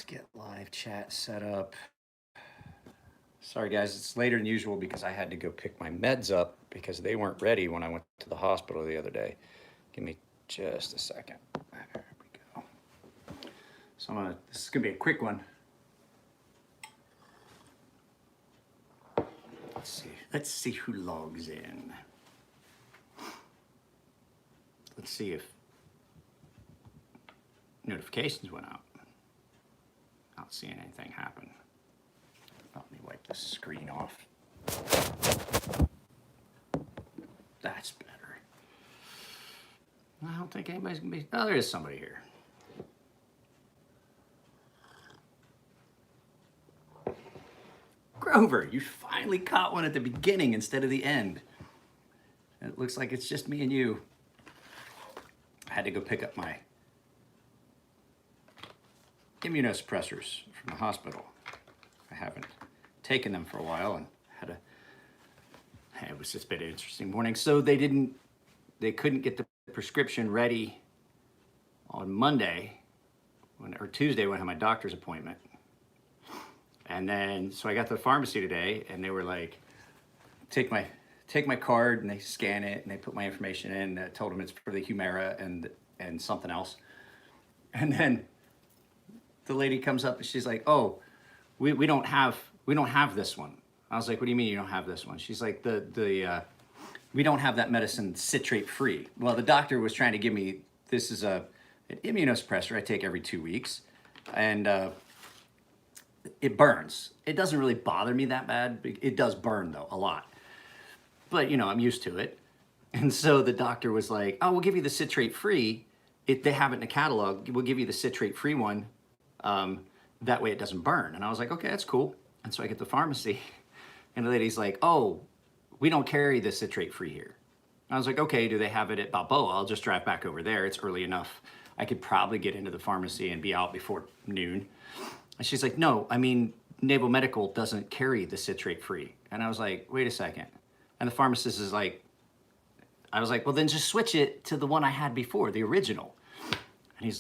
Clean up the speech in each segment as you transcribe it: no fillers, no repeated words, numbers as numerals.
Let's get live chat set up. Sorry guys, it's later than usual because I had to go pick my meds up because they weren't ready when I went to the hospital the other day. Give me just a second. There we go. So this is gonna be a quick one. Let's see who logs in. Let's see if notifications went out. Not seeing anything happen. Let me wipe the screen off. That's better. I don't think anybody's gonna be. Oh, there is somebody here. Grover, you finally caught one at the beginning instead of the end. And it looks like it's just me and you. I had to go pick up my immunosuppressors from the hospital. I haven't taken them for a while and it was just been an interesting morning. So they couldn't get the prescription ready on Monday or Tuesday when I had my doctor's appointment. And then, so I got to the pharmacy today and they were like, take my card, and they scan it and they put my information in. I told them it's for the Humira and something else. And then the lady comes up and she's like, oh, we don't have this one. I was like, what do you mean you don't have this one? She's like, we don't have that medicine citrate free. Well, the doctor was trying to give me, this is an immunosuppressor I take every 2 weeks, and it burns. It doesn't really bother me that bad. It does burn though, a lot. But I'm used to it. And so the doctor was like, oh, we'll give you the citrate free. They have it in the catalog. We'll give you the citrate free one. That way it doesn't burn. And I was like, okay, that's cool. And so I get to the pharmacy and the lady's like, oh, we don't carry the citrate free here. I was like, okay, do they have it at Balboa? I'll just drive back over there. It's early enough. I could probably get into the pharmacy and be out before noon. And she's like, no, I mean, Naval Medical doesn't carry the citrate free. And I was like, wait a second. And the pharmacist is like, I was like, well, then just switch it to the one I had before, the original. And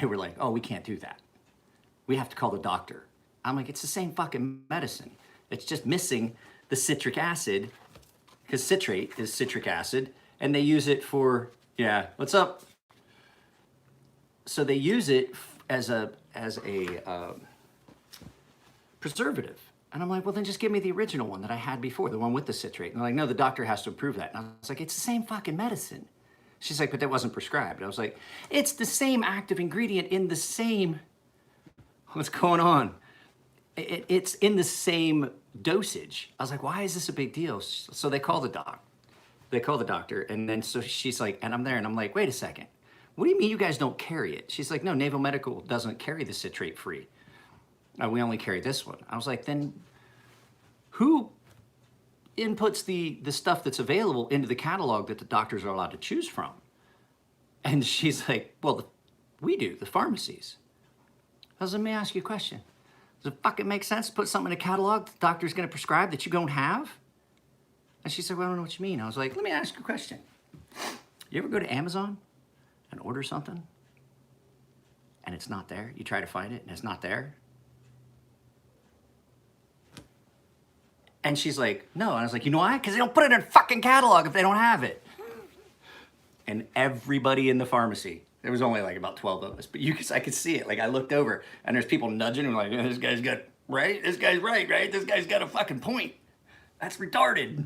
they were like, oh, we can't do that. We have to call the doctor. I'm like, it's the same fucking medicine. It's just missing the citric acid, because citrate is citric acid, and they use it for, yeah, what's up? So they use it as a preservative. And I'm like, well, then just give me the original one that I had before, the one with the citrate. And they're like, no, the doctor has to approve that. And I was like, it's the same fucking medicine. She's like, but that wasn't prescribed. I was like, it's the same active ingredient in the same, what's going on? It's in the same dosage. I was like, why is this a big deal? So they call the doctor, and then so she's like, and I'm there, and I'm like, wait a second. What do you mean you guys don't carry it? She's like, no, Naval Medical doesn't carry the citrate free. We only carry this one. I was like, then who inputs the stuff that's available into the catalog that the doctors are allowed to choose from? And she's like, well, we do, the pharmacies. I was like, let me ask you a question. Does it fucking make sense to put something in a catalog the doctor's gonna prescribe that you don't have? And she said, well, I don't know what you mean. I was like, let me ask you a question. You ever go to Amazon and order something and it's not there? You try to find it and it's not there? And she's like, no. And I was like, you know why? Because they don't put it in a fucking catalog if they don't have it. And everybody in the pharmacy, there was only like about 12 of us, but I could see it. Like I looked over and there's people nudging and like, oh, this guy's got, right? This guy's right? This guy's got a fucking point. That's retarded.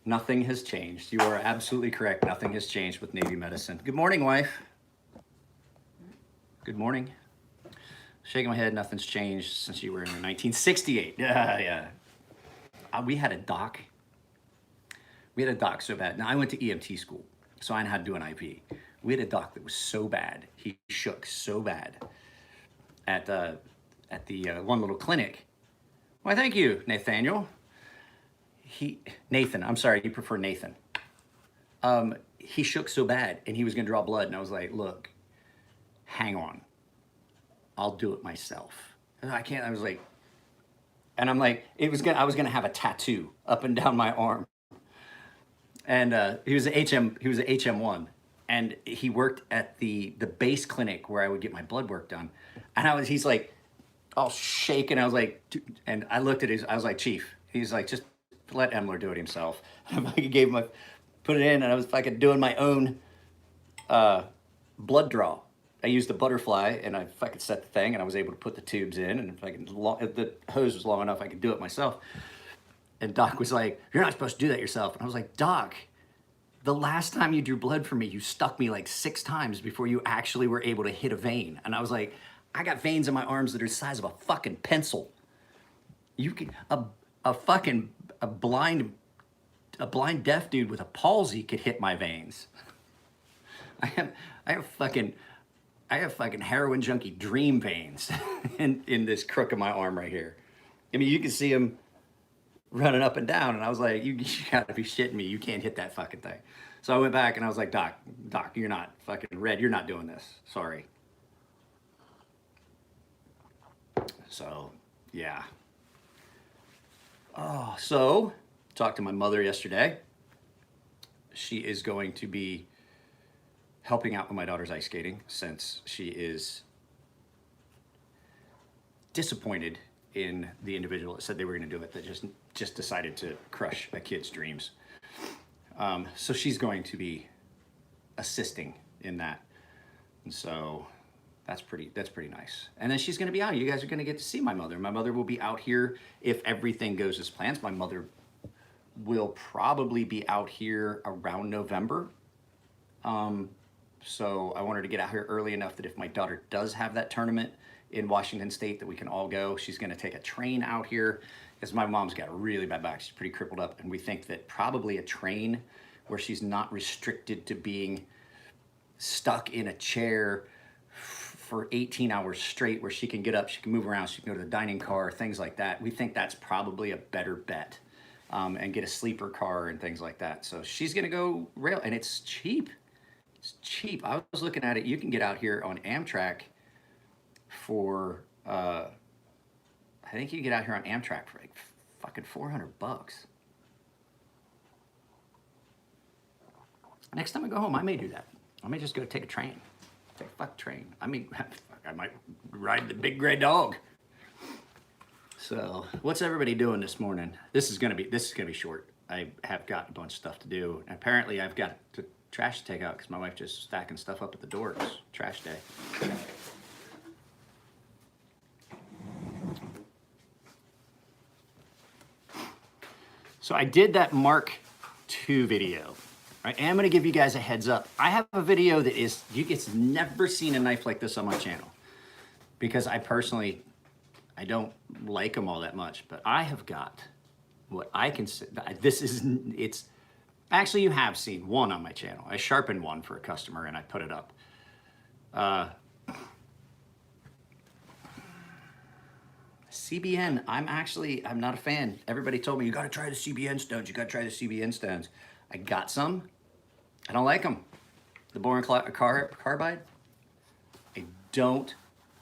Nothing has changed. You are absolutely correct. Nothing has changed with Navy medicine. Good morning, wife. Good morning. Shaking my head, nothing's changed since you were in 1968. Yeah. We had a doc. We had a doc so bad. Now, I went to EMT school, so I know how to do an IV. We had a doc that was so bad. He shook so bad at the one little clinic. Why, thank you, Nathaniel. Nathan, I'm sorry, you prefer Nathan. He shook so bad, and he was gonna draw blood, and I was like, look, hang on. I'll do it myself. I can't, I was like, and I'm like, I was gonna have a tattoo up and down my arm. And he was an HM1. and he worked at the base clinic where I would get my blood work done. And he's like all shaking. I was like, "Dude," and I looked at I was like, Chief. He's like, just let Emler do it himself. And I gave him put it in, and I was fucking doing my own blood draw. I used the butterfly, and I fucking set the thing, and I was able to put the tubes in, and if the hose was long enough, I could do it myself. And Doc was like, "You're not supposed to do that yourself." And I was like, "Doc, the last time you drew blood for me, you stuck me like 6 times before you actually were able to hit a vein." And I was like, "I got veins in my arms that are the size of a fucking pencil. You can a blind deaf dude with a palsy could hit my veins. I have fucking heroin junkie dream veins in this crook of my arm right here. I mean, you can see them running up and down, and I was like, you gotta be shitting me. You can't hit that fucking thing." So I went back and I was like, Doc, you're not fucking Red. You're not doing this. Sorry. So, yeah. Oh, so talked to my mother yesterday. She is going to be helping out with my daughter's ice skating since she is disappointed in the individual that said they were going to do it, that just decided to crush a kid's dreams. So she's going to be assisting in that, and so that's pretty nice. And then she's going to be out. You guys are going to get to see my mother. My mother will be out here if everything goes as planned. My mother will probably be out here around November. So I want her to get out here early enough that if my daughter does have that tournament in Washington State, that we can all go. She's going to take a train out here because my mom's got a really bad back. She's pretty crippled up, and we think that probably a train where she's not restricted to being stuck in a chair for 18 hours straight, where she can get up, she can move around, she can go to the dining car, things like that. We think that's probably a better bet, and get a sleeper car and things like that. So she's going to go rail, and it's cheap. It's cheap. I was looking at it. You can get out here on Amtrak for, I think you can get out here on Amtrak for like fucking $400. Next time I go home, I may do that. I may just go take a train. Say, fuck train. I mean, I might ride the big gray dog. So, what's everybody doing this morning? This is gonna be short. I have got a bunch of stuff to do. Apparently, I've got trash to take out because my wife just stacking stuff up at the door. It's trash day. So I did that Mark II video. I am gonna give you guys a heads up. I have a video that it's never seen a knife like this on my channel, because I don't like them all that much, but I have got what I consider, actually you have seen one on my channel. I sharpened one for a customer and I put it up. CBN, I'm not a fan. Everybody told me, you gotta try the CBN stones, I got some. I don't like them. The boron carbide, I don't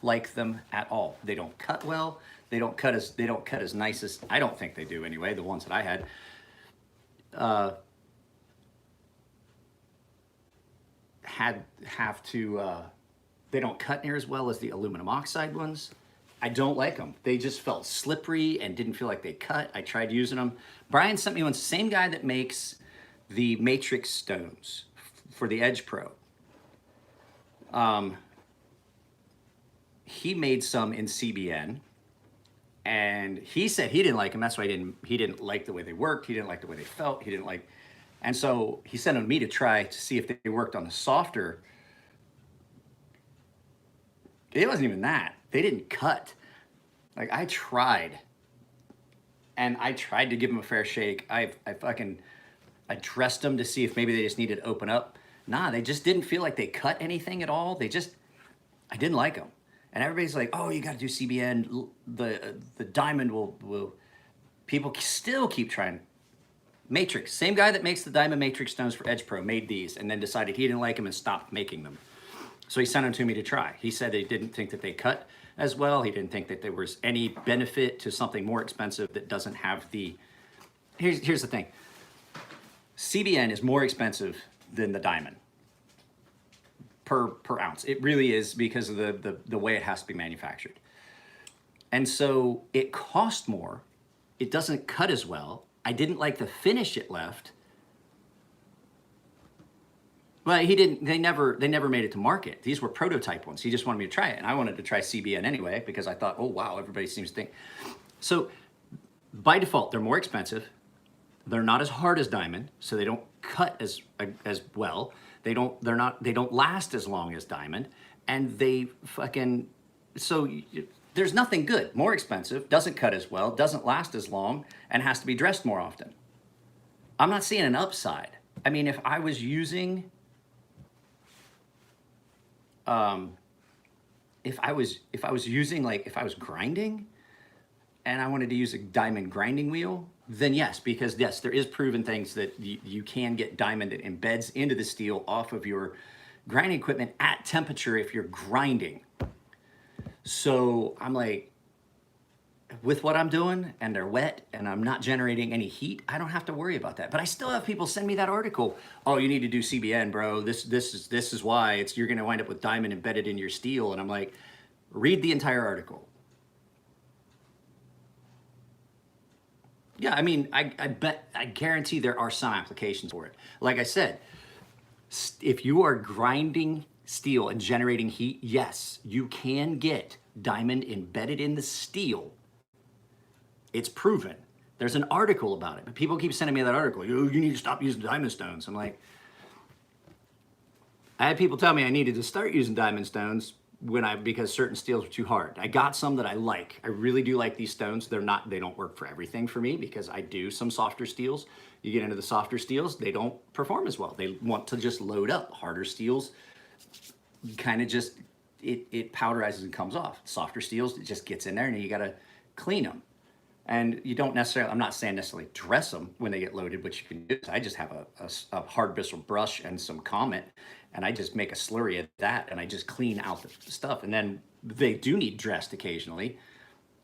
like them at all. They don't cut well. They don't cut as nice as, I don't think they do anyway, the ones that I had. They don't cut near as well as the aluminum oxide ones. I don't like them. They just felt slippery and didn't feel like they cut. I tried using them. Brian sent me one, same guy that makes the Matrix stones for the Edge Pro. He made some in CBN, and he said he didn't like them. That's why he didn't like the way they worked. He didn't like the way they felt. And so he sent them to me to try to see if they worked on the softer. It wasn't even that. They didn't cut. Like, I tried to give them a fair shake. I dressed them to see if maybe they just needed to open up. Nah, they just didn't feel like they cut anything at all. I didn't like them. And everybody's like, oh, you got to do CBN. The diamond will, people still keep trying. Matrix, same guy that makes the diamond Matrix stones for Edge Pro made these and then decided he didn't like them and stopped making them. So he sent them to me to try. He said he didn't think that they cut as well. He didn't think that there was any benefit to something more expensive that doesn't have the, here's the thing. CBN is more expensive than the diamond. per ounce. It really is because of the way it has to be manufactured. And so it cost more. It doesn't cut as well. I didn't like the finish it left. But they never made it to market. These were prototype ones. He just wanted me to try it. And I wanted to try CBN anyway, because I thought, oh wow, everybody seems to think. So by default, they're more expensive. They're not as hard as diamond, so they don't cut as well. They don't last as long as diamond. And there's nothing good. More expensive, doesn't cut as well, doesn't last as long, and has to be dressed more often. I'm not seeing an upside. I mean, if I was using, if I was grinding and I wanted to use a diamond grinding wheel, then yes, because yes, there is proven things that you can get diamond that embeds into the steel off of your grinding equipment at temperature if you're grinding. So I'm like, with what I'm doing and they're wet and I'm not generating any heat, I don't have to worry about that. But I still have people send me that article. Oh, you need to do CBN, bro. This is why you're going to wind up with diamond embedded in your steel. And I'm like, read the entire article. Yeah, I mean, I guarantee there are some applications for it. Like I said, if you are grinding steel and generating heat, yes, you can get diamond embedded in the steel. It's proven. There's an article about it, but people keep sending me that article. You need to stop using diamond stones. I'm like, I had people tell me I needed to start using diamond stones because certain steels were too hard. I got some that I like. I really do like these stones. They don't work for everything for me because I do some softer steels. You get into the softer steels, they don't perform as well. They want to just load up. Harder steels kind of just, it powderizes and comes off. Softer steels, it just gets in there and you gotta clean them. And you don't necessarily, I'm not saying necessarily dress them when they get loaded, but you can do. I just have a hard bristle brush and some Comet, and I just make a slurry of that, and I just clean out the stuff. And then they do need dressed occasionally,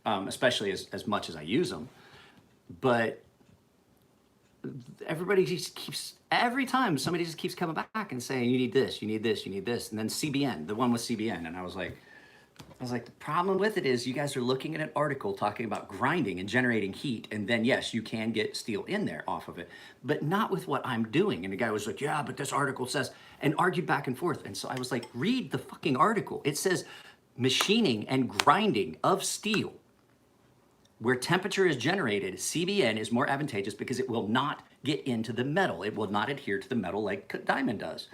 especially as much as I use them. But everybody just keeps, every time somebody just keeps coming back and saying, you need this, you need this, you need this. And then CBN, the one with CBN. And I was like, the problem with it is you guys are looking at an article talking about grinding and generating heat. And then yes, you can get steel in there off of it, but not with what I'm doing. And the guy was like, yeah, but this article says, and argued back and forth. And so I was like, read the fucking article. It says machining and grinding of steel where temperature is generated, CBN is more advantageous because it will not get into the metal. It will not adhere to the metal like diamond does.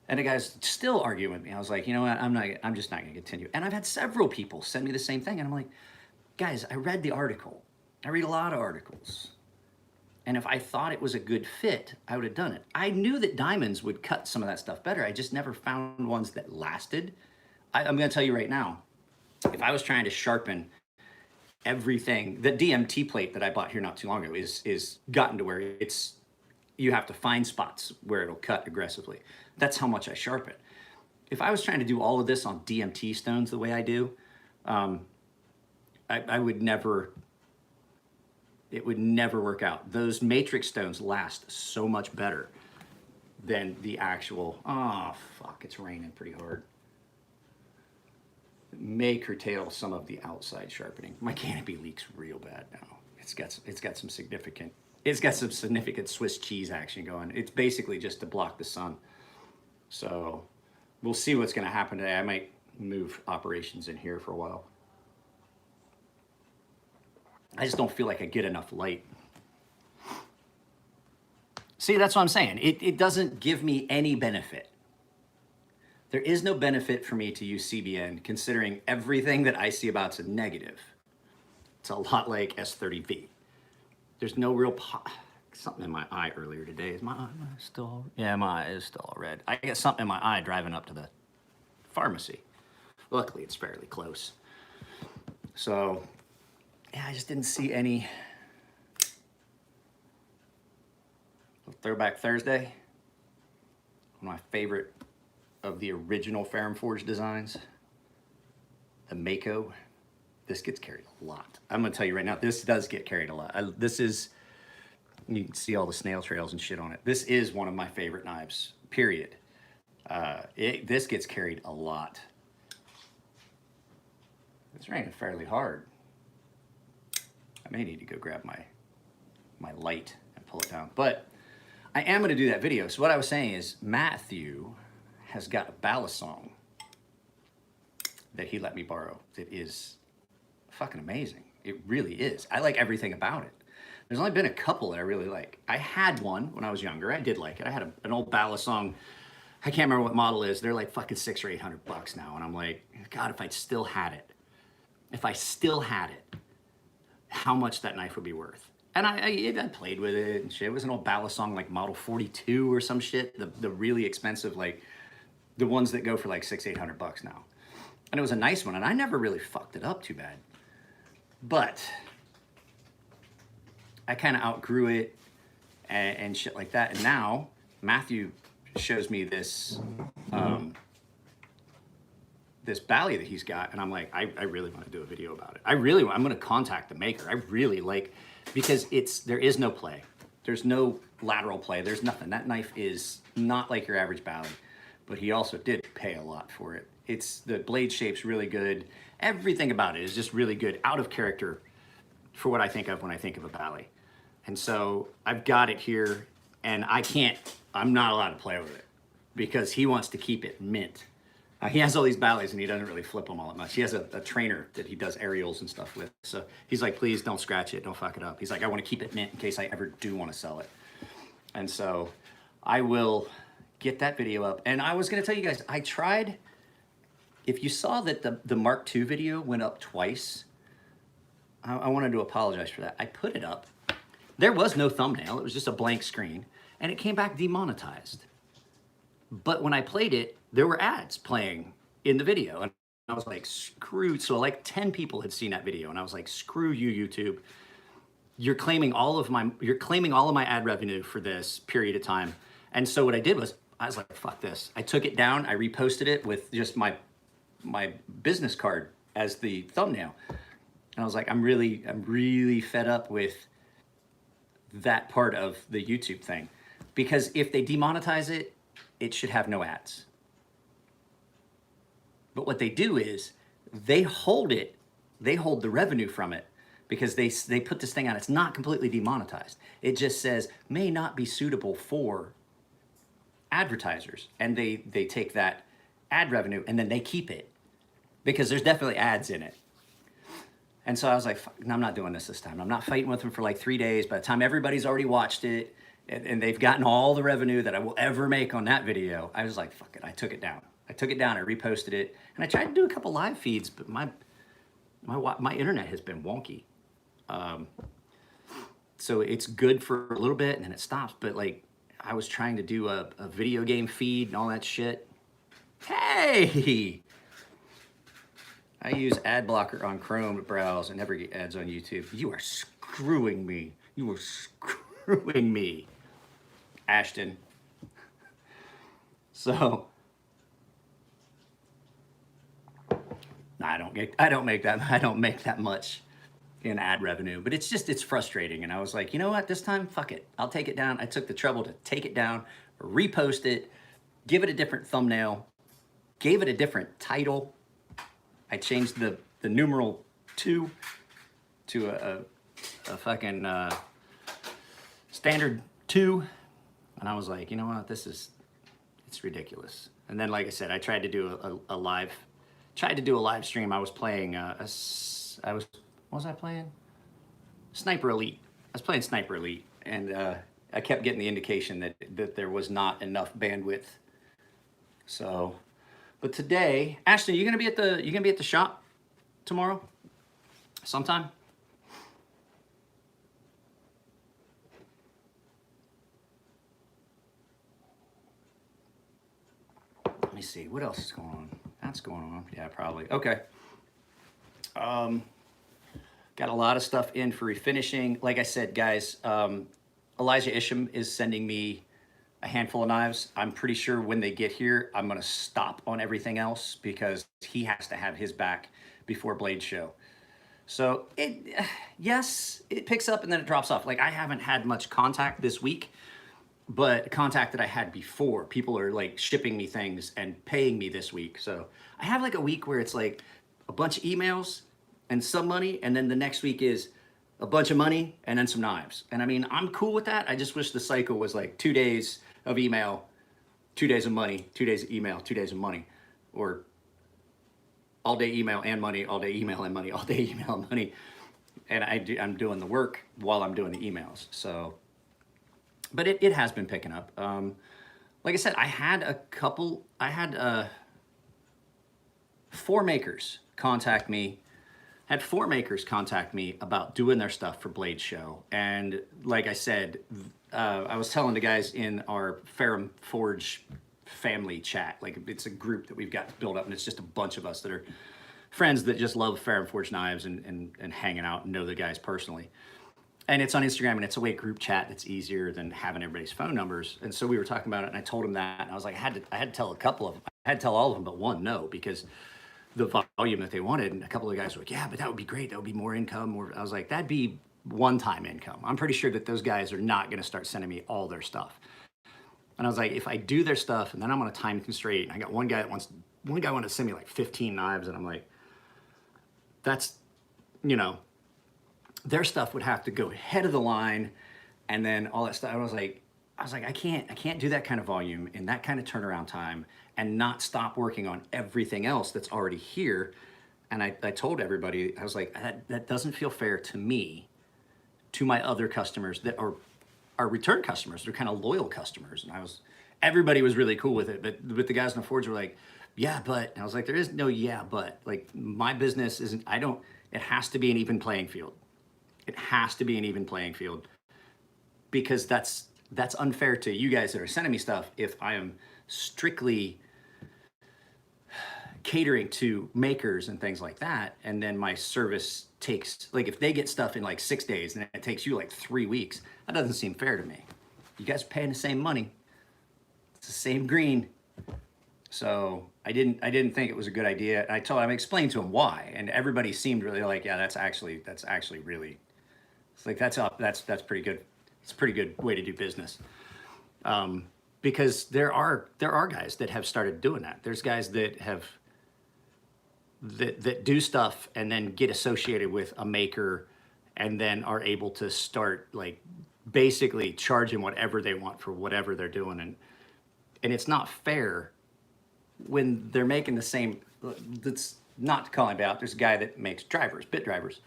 And the guy's still arguing with me. I was like, you know what? I'm just not gonna continue. And I've had several people send me the same thing. And I'm like, guys, I read the article. I read a lot of articles. And if I thought it was a good fit, I would have done it. I knew that diamonds would cut some of that stuff better. I just never found ones that lasted. I'm gonna tell you right now, if I was trying to sharpen everything, the DMT plate that I bought here not too long ago is gotten to where you have to find spots where it'll cut aggressively. That's how much I sharpen. If I was trying to do all of this on DMT stones the way I do, I would never, it would never work out. Those matrix stones last so much better than the actual, oh fuck, it's raining pretty hard. May curtail some of the outside sharpening. My canopy leaks real bad now. It's got some significant Swiss cheese action going. It's basically just to block the sun. So we'll see what's going to happen today. I might move operations in here for a while. I just don't feel like I get enough light. See, that's what I'm saying. It doesn't give me any benefit. There is no benefit for me to use CBN considering everything that I see about it's a negative. It's a lot like S30V. There's no real, something in my eye earlier today. Is my eye still, yeah, my eye is still all red. I got something in my eye driving up to the pharmacy. Luckily, it's fairly close. So, yeah, I just didn't see any. Throwback Thursday, one of my favorite of the original Ferrum Forge designs, the Mako. This gets carried a lot. I'm gonna tell you right now, this does get carried a lot. This is, you can see all the snail trails and shit on it. This is one of my favorite knives, period. This gets carried a lot. It's raining fairly hard. I may need to go grab my light and pull it down. But I am going to do that video. So what I was saying is Matthew has got a ballad song that he let me borrow that is fucking amazing. It really is. I like everything about it. There's only been a couple that I really like. I had one when I was younger. I did like it. I had an old ballad song. I can't remember what model it is. They're like fucking $600 or $800 now. And I'm like, God, if I still had it, how much that knife would be worth. And I played with it and shit. It was an old ballad song like Model 42 or some shit. The really expensive, like the ones that go for like $600, $800 now. And it was a nice one. And I never really fucked it up too bad. But I kind of outgrew it and shit like that. And now Matthew shows me this this Bally that he's got, and I'm like, I really want to do a video about it. I'm going to contact the maker. I really like, because there is no play. There's no lateral play. There's nothing. That knife is not like your average Bally, but he also did pay a lot for it. The blade shape's really good. Everything about it is just really good, out of character for what I think of when I think of a Bally. And so I've got it here, and I'm not allowed to play with it because he wants to keep it mint. He has all these Bally's and he doesn't really flip them all that much. He has a trainer that he does aerials and stuff with. So he's like, please don't scratch it, don't fuck it up. He's like, I want to keep it mint in case I ever do want to sell it. And so I will get that video up. And I was going to tell you guys, I tried, if you saw that the Mark II video went up twice, I wanted to apologize for that. I put it up. There was no thumbnail. It was just a blank screen. And it came back demonetized. But when I played it, there were ads playing in the video. And I was like, screw. So like 10 people had seen that video. And I was like, screw you, YouTube. You're claiming all of my ad revenue for this period of time. And so what I did was, I was like, fuck this. I took it down. I reposted it with just my business card as the thumbnail. And I was like, I'm really fed up with that part of the YouTube thing. Because if they demonetize it, it should have no ads. But what they do is they hold the revenue from it, because they put this thing on. It's not completely demonetized. It just says may not be suitable for advertisers. And they take that ad revenue and then they keep it because there's definitely ads in it. And so I was like, no, I'm not doing this time. I'm not fighting with them for like 3 days. By the time everybody's already watched it and they've gotten all the revenue that I will ever make on that video, I was like, fuck it. I took it down. I reposted it, and I tried to do a couple live feeds, but my internet has been wonky. So it's good for a little bit and then it stops. But like, I was trying to do a video game feed and all that shit. Hey! I use ad blocker on Chrome to browse and never get ads on YouTube. You are screwing me. You are screwing me, Ashton. So I don't make that much in ad revenue, but it's frustrating. And I was like, you know what, this time, fuck it. I'll take it down. I took the trouble to take it down, repost it, give it a different thumbnail, gave it a different title. I changed the numeral 2 to a fucking standard 2. And I was like, you know what, it's ridiculous. And then, like I said, I tried to do a live stream. I was playing, what was I playing? Sniper Elite. I was playing Sniper Elite, and I kept getting the indication that there was not enough bandwidth. So, but today, Ashton, you gonna be at the shop tomorrow, sometime? Let me see, what else is going on? That's going on, yeah, probably. Okay. Got a lot of stuff in for refinishing. Like I said, guys, Elijah Isham is sending me a handful of knives. I'm pretty sure when they get here, I'm gonna stop on everything else because he has to have his back before Blade Show. So yes, it picks up and then it drops off. Like, I haven't had much contact this week but contact that I had before, people are like shipping me things and paying me this week. So I have like a week where it's like a bunch of emails and some money, and then the next week is a bunch of money and then some knives. And I mean, I'm cool with that. I just wish the cycle was like 2 days of email, 2 days of money, 2 days of email, 2 days of money, or all day email and money, all day email and money, all day email and money. And I'm doing the work while I'm doing the emails. So, but it has been picking up. Like I said, I had 4 makers contact me, had 4 makers contact me about doing their stuff for Blade Show. And like I said, I was telling the guys in our Ferrum Forge family chat, like it's a group that we've got built up, and it's just a bunch of us that are friends that just love Ferrum Forge knives and hanging out and know the guys personally. And it's on Instagram, and it's a way group chat that's easier than having everybody's phone numbers. And so we were talking about it, and I told him that, and I was like, I had to tell a couple of them. I had to tell all of them but one no, because the volume that they wanted. And a couple of guys were like, yeah, but that would be great. That would be more income. Or I was like, that'd be one-time income. I'm pretty sure that those guys are not going to start sending me all their stuff. And I was like, if I do their stuff and then I'm on a time constraint, I got one guy wanted to send me like 15 knives, and I'm like, that's, their stuff would have to go ahead of the line, and then all that stuff. I was like, I can't do that kind of volume in that kind of turnaround time and not stop working on everything else that's already here. And I told everybody, I was like, that doesn't feel fair to me, to my other customers that are return customers. They're kind of loyal customers. And everybody was really cool with it. But the guys in the Forge were like, yeah, but, and I was like, there is no yeah, but. Like, my business isn't, it has to be an even playing field. It has to be an even playing field, because that's unfair to you guys that are sending me stuff if I am strictly catering to makers and things like that, and then my service takes, like, if they get stuff in like 6 days and it takes you like 3 weeks, that doesn't seem fair to me. You guys are paying the same money. It's the same green. So I didn't think it was a good idea. I explained to them why, and everybody seemed really like, yeah, that's actually really, it's like, that's pretty good. It's a pretty good way to do business. Because there are guys that have started doing that. There's guys that do stuff and then get associated with a maker, and then are able to start like basically charging whatever they want for whatever they're doing. And it's not fair when they're making the same. That's not to call him out. There's a guy that makes bit drivers.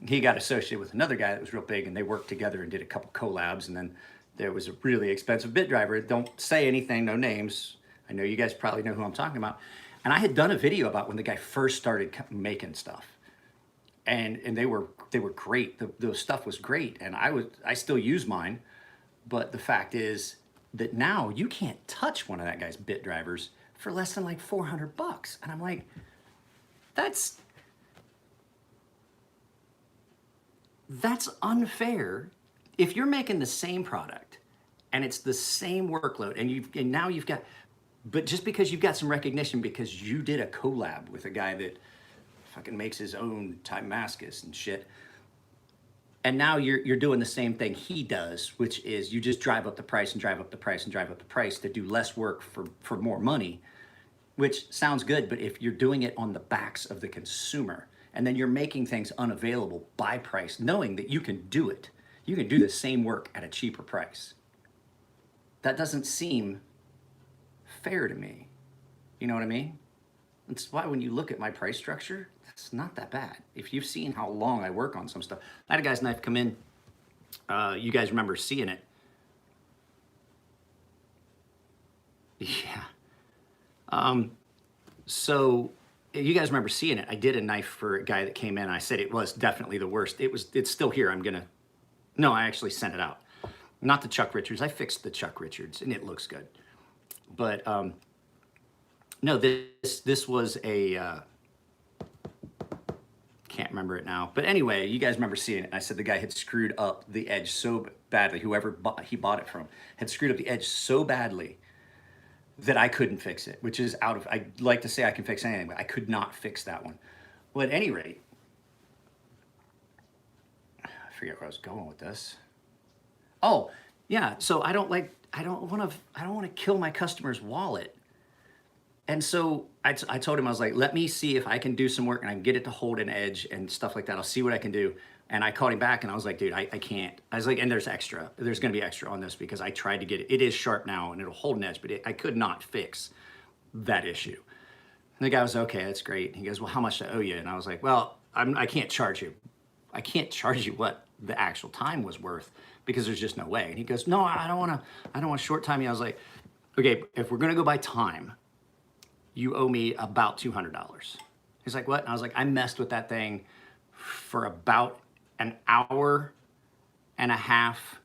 He got associated with another guy that was real big, and they worked together and did a couple collabs. And then there was a really expensive bit driver. Don't say anything, no names. I know you guys probably know who I'm talking about. And I had done a video about when the guy first started making stuff, and they were great. The stuff was great, and I still use mine. But the fact is that now you can't touch one of that guy's bit drivers for less than like $400. And I'm like, that's unfair. If you're making the same product and it's the same workload, and now you've got, but just because you've got some recognition because you did a collab with a guy that fucking makes his own Timascus and shit, and now you're doing the same thing he does, which is you just drive up the price and drive up the price and drive up the price to do less work for more money, which sounds good, but if you're doing it on the backs of the consumer, and then you're making things unavailable by price, knowing that you can do it, you can do the same work at a cheaper price, that doesn't seem fair to me. You know what I mean? That's why when you look at my price structure, it's not that bad. If you've seen how long I work on some stuff. I had a guy's knife come in. You guys remember seeing it. Yeah. So you guys remember seeing it. I did a knife for a guy that came in. I said it was definitely the worst. It's still here. No, I actually sent it out. Not the Chuck Richards. I fixed the Chuck Richards, and it looks good. But no, this was a, can't remember it now. But anyway, you guys remember seeing it. I said the guy had screwed up the edge so badly, whoever he bought it from, had screwed up the edge so badly that I couldn't fix it, which is I'd like to say I can fix anything, but I could not fix that one. Well, at any rate, I forget where I was going with this. Oh, Yeah, so I don't want to kill my customer's wallet. And so I told him, I was like, let me see if I can do some work and I can get it to hold an edge and stuff like that. I'll see what I can do. And I called him back and I was like, dude, I can't. I was like, and there's extra. There's going to be extra on this because I tried to get it. It is sharp now and it'll hold an edge, but I could not fix that issue. And the guy was, okay, that's great. He goes, well, how much do I owe you? And I was like, well, I can't charge you. I can't charge you what the actual time was worth because there's just no way. And he goes, no, I don't want to short time you. I was like, okay, if we're going to go by time, you owe me about $200. He's like, what? And I was like, I messed with that thing for about an hour and a half,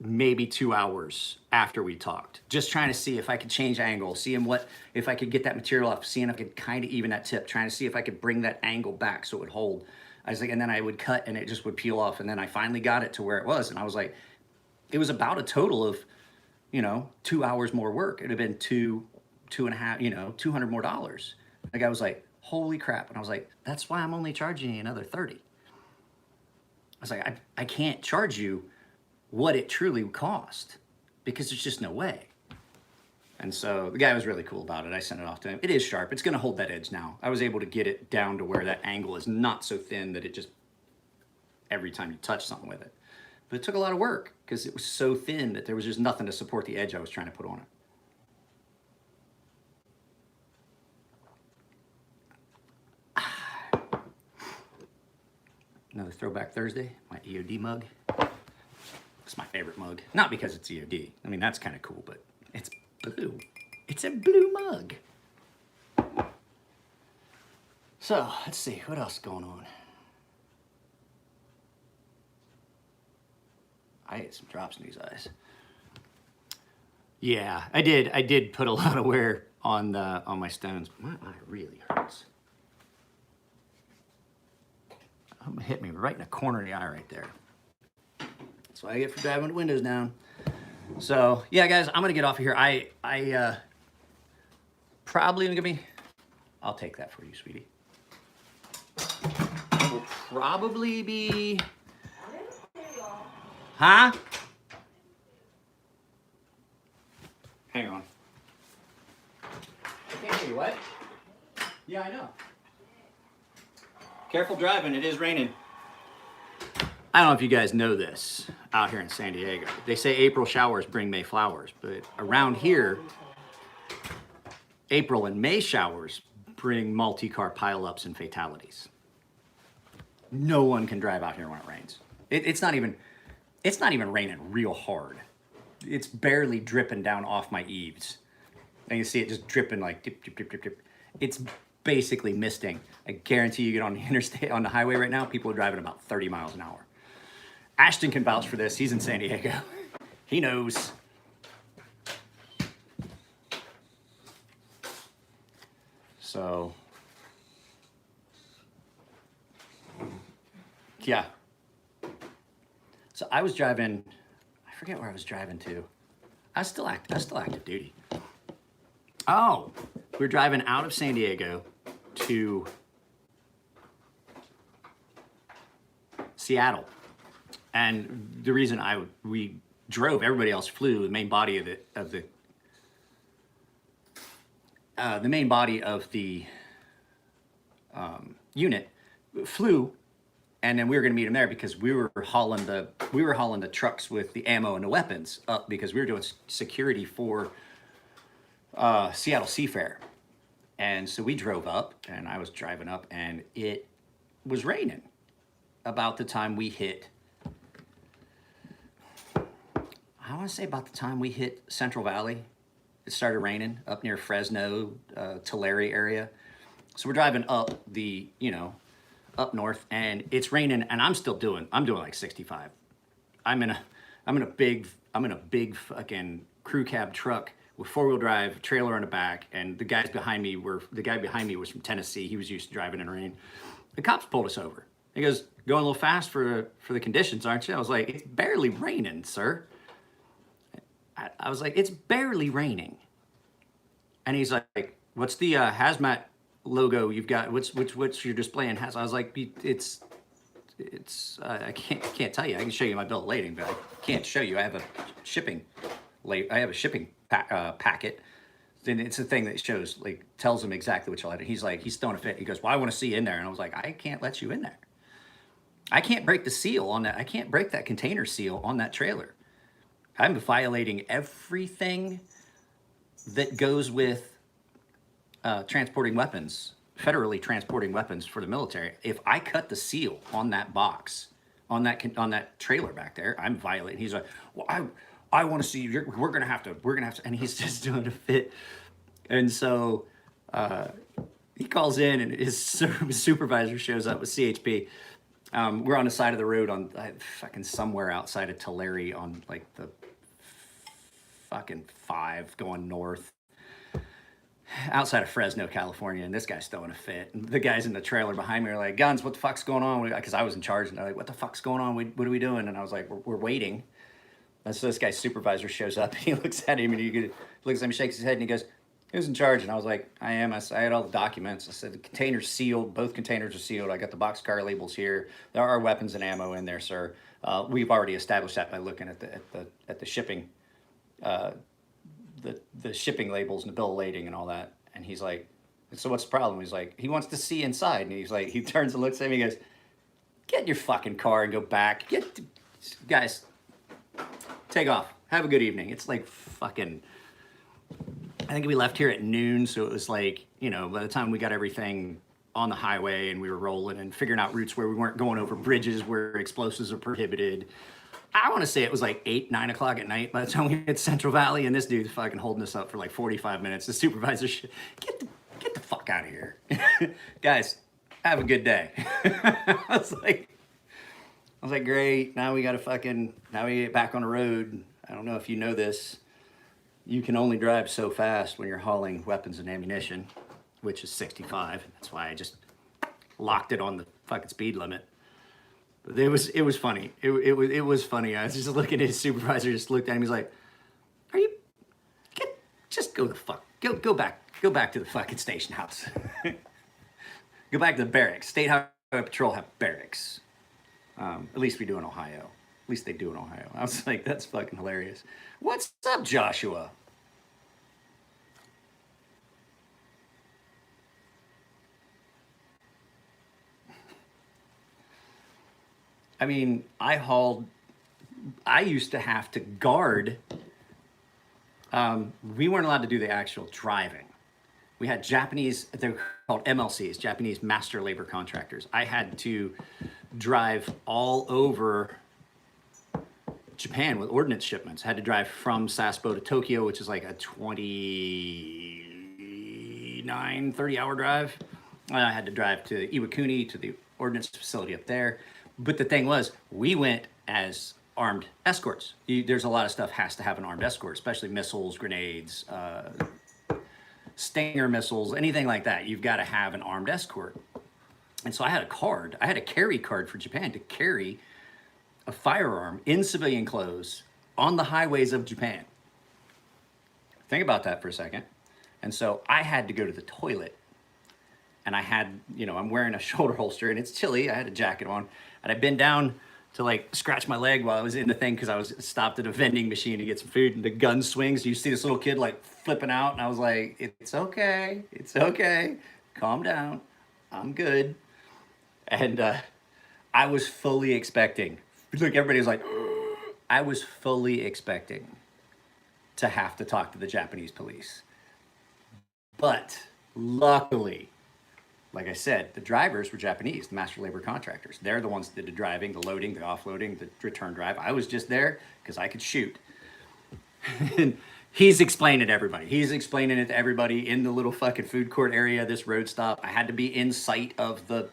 maybe 2 hours after we talked, just trying to see if I could change angle, seeing if I could get that material off, seeing if I could kind of even that tip, trying to see if I could bring that angle back so it would hold. I was like, and then I would cut and it just would peel off. And then I finally got it to where it was. And I was like, it was about a total of, 2 hours more work. It'd have been two and a half, $200 more. The guy was like, holy crap. And I was like, that's why I'm only charging you another 30. I was like, I can't charge you what it truly cost because there's just no way. And so the guy was really cool about it. I sent it off to him. It is sharp. It's going to hold that edge now. I was able to get it down to where that angle is not so thin that it just, every time you touch something with it. But it took a lot of work because it was so thin that there was just nothing to support the edge I was trying to put on it. Another Throwback Thursday, my EOD mug. It's my favorite mug. Not because it's EOD. I mean, that's kind of cool, but it's blue. It's a blue mug. So, let's see, what else is going on? I ate some drops in these eyes. Yeah, I did put a lot of wear on my stones. My eye really hurts. Hit me right in the corner of the eye right there. That's what I get for driving the windows down. So yeah, guys, I'm gonna get off of here. I probably gonna be. I'll take that for you, sweetie. I will probably be. Huh? Hang on. I can't hear you. What? Yeah, I know. Careful driving, it is raining. I don't know if you guys know this out here in San Diego. They say April showers bring May flowers, but around here, April and May showers bring multi-car pileups and fatalities. No one can drive out here when it rains. It's not even raining real hard. It's barely dripping down off my eaves. And you see it just dripping like dip, dip, dip, dip, dip. It's basically misting. I guarantee you get on the interstate, on the highway right now, people are driving about 30 miles an hour. Ashton can vouch for this. He's in San Diego. He knows. So, yeah. So I was driving, I forget where I was driving to. I was still active duty. Oh, we were driving out of San Diego to Seattle. And the reason we drove, everybody else flew. The main body of the unit flew, and then we were going to meet him there because we were hauling the trucks with the ammo and the weapons up because we were doing security for Seattle Seafair. And so we drove up, and I was driving up, and it was raining about the time we hit. I want to say about the time we hit Central Valley, it started raining up near Fresno, Tulare area. So we're driving up up north, and it's raining, and I'm doing like 65. I'm in a big fucking crew cab truck with 4-wheel drive, trailer on the back, and the guy behind me was from Tennessee. He was used to driving in rain. The cops pulled us over. He goes, going a little fast for the conditions, aren't you? I was like, it's barely raining, sir. I was like, it's barely raining. And he's like, what's the hazmat logo you've got? What's your display in hazmat? I was like, it's I can't tell you. I can show you my bill of lading, but I can't show you. I have a shipping packet. Then it's a thing that shows, like, tells him exactly which letter. He's like, he's throwing a fit. He goes, well, I want to see you in there. And I was like, I can't let you in there. I can't break the seal on that. I can't break that container seal on that trailer. I'm violating everything that goes with transporting weapons, federally transporting weapons for the military. If I cut the seal on that box, on that trailer back there, I'm violating. He's like, well, I want to see you. We're gonna have to, and he's just doing a fit. And so he calls in, and his supervisor shows up with CHP. We're on the side of the road on fucking somewhere outside of Tulare on like the fucking 5 going north, outside of Fresno, California, and this guy's throwing a fit. And the guys in the trailer behind me are like, Guns, what the fuck's going on? Because I was in charge, and they're like, what the fuck's going on? What are we doing? And I was like, we're waiting. And so this guy's supervisor shows up, and he looks at him, and he looks at him, shakes his head, and he goes, who's in charge? And I was like, I am. I had all the documents. I said, the container's sealed. Both containers are sealed. I got the boxcar labels here. There are weapons and ammo in there, sir. We've already established that by looking at the shipping, the shipping labels and the bill of lading and all that. And he's like, so what's the problem? He's like, he wants to see inside. And he's like, he turns and looks at me. He goes, get in your fucking car and go back. Guys, take off. Have a good evening. It's like fucking, I think we left here at noon. So it was like, you know, by the time we got everything on the highway and we were rolling and figuring out routes where we weren't going over bridges where explosives are prohibited, I want to say it was like 8, 9 o'clock at night by the time we hit Central Valley, and this dude's fucking holding us up for like 45 minutes. The supervisor, get the fuck out of here. Guys, have a good day. I was like, great. Now we got to now we get back on the road. I don't know if you know this. You can only drive so fast when you're hauling weapons and ammunition, which is 65. That's why I just locked it on the fucking speed limit. But it was funny. It was funny. I was just looking at his supervisor, just looked at him. He's like, just go back to the fucking station house. Go back to the barracks. State Highway Patrol have barracks. At least we do in Ohio. At least they do in Ohio. I was like, that's fucking hilarious. What's up, Joshua? I mean, I used to have to guard. We weren't allowed to do the actual driving. We had Japanese, they're called MLCs, Japanese Master Labor Contractors. I had to drive all over Japan with ordnance shipments. I had to drive from Sasebo to Tokyo, which is like a 30-hour drive. I had to drive to Iwakuni, to the ordnance facility up there. But the thing was, we went as armed escorts. There's a lot of stuff has to have an armed escort, especially missiles, grenades, Stinger missiles, anything like that. You've got to have an armed escort. And so I had a card. I had a carry card for Japan to carry a firearm in civilian clothes on the highways of Japan. Think about that for a second. And so I had to go to the toilet. And I had, I'm wearing a shoulder holster and it's chilly. I had a jacket on. And I bent down to like scratch my leg while I was in the thing because I was stopped at a vending machine to get some food, and the gun swings. You see this little kid like flipping out, and I was like, it's okay. It's okay. Calm down. I'm good. And I was fully expecting, look, everybody was like, I was fully expecting to have to talk to the Japanese police. But luckily, like I said, the drivers were Japanese, the master labor contractors. They're the ones that did the driving, the loading, the offloading, the return drive. I was just there because I could shoot. And he's explaining it to everybody. He's explaining it to everybody in the little fucking food court area, this road stop. I had to be in sight of the,